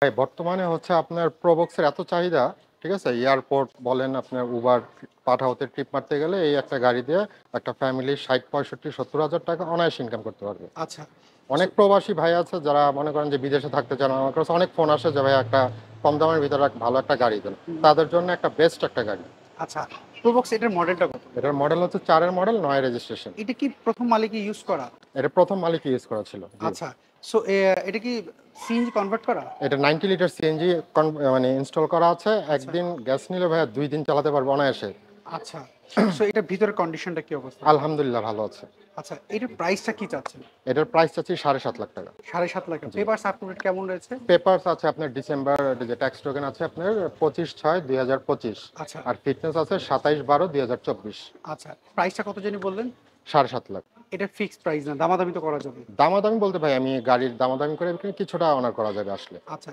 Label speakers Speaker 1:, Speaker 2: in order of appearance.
Speaker 1: ভাই বর্তমানে হচ্ছে আপনার প্রোবক্সের এত চাহিদা, ঠিক আছে? এয়ারপোর্ট বলেন, আপনার উবার, পাঠাওতে ট্রিপ মারতে গেলে এই একটা গাড়ি দিয়ে একটা ফ্যামিলি ৬০, ৬৫, ৭০,০০০ টাকা অনায়াসে ইনকাম করতে পারবে।
Speaker 2: আচ্ছা। সো
Speaker 1: অনেক প্রবাসী ভাই আছে যারা মনে করেন যে বিদেশে থাকতে চান। আমার কাছে অনেক ফোন আসে যে ভাই একটা কম দামের ভিতরে ভালো একটা গাড়ি দেন।
Speaker 2: হুম,
Speaker 1: তাদের জন্য একটা বেস্ট একটা গাড়ি।
Speaker 2: আচ্ছা। প্রোবক্স এটার মডেলটা কত?
Speaker 1: এটার মডেল হচ্ছে ৪ এর মডেল, ৯ রেজিস্ট্রেশন।
Speaker 2: এটা কি ১ম মালিকই ইউজ করা?
Speaker 1: এটা ১ম মালিক ইউজ করা ছিল। জি।
Speaker 2: আচ্ছা। সো এটা কি সিএনজি কনভার্ট করা?
Speaker 1: এটা ৯০ লিটার সিএনজি মানে ইনস্টল করা আছে।
Speaker 2: আচ্ছা,
Speaker 1: একদিন গ্যাস নিলে ভাইয়া ২ দিন চালাতে পারবে অনায়াসে।
Speaker 2: আচ্ছা। সো এটার ভিতরের কন্ডিশনটা কি অবস্থা?
Speaker 1: আলহামদুলিল্লাহ ভালো আছে।
Speaker 2: আচ্ছা, এটার প্রাইসটা কি চাচ্ছেন?
Speaker 1: এটার প্রাইস চাচ্ছি ৭.৫ লাখ টাকা।
Speaker 2: ৭.৫ লাখ।
Speaker 1: জি।
Speaker 2: পেপারস আপ টু ডেট কেমন রয়েছে?
Speaker 1: পেপারস আছে আপনার ডিসেম্বর, যে ট্যাক্স টোকেন আছে আপনার ২৫/৬/২০২৫।
Speaker 2: আচ্ছা,
Speaker 1: আর ফিটনেস আছে ২৭/১২/২০২৪।
Speaker 2: আচ্ছা। প্রাইসটা কত জানি বললেন?
Speaker 1: ৭.৫ লাখ।
Speaker 2: এটা ফিক্সড প্রাইস না, দামাদামি তো করা যাবে।
Speaker 1: দামাদামি বলতে ভাই আমি গাড়ির দামাদামি করে কিছুটা অনার করা যাবে আসলে।
Speaker 2: আচ্ছা।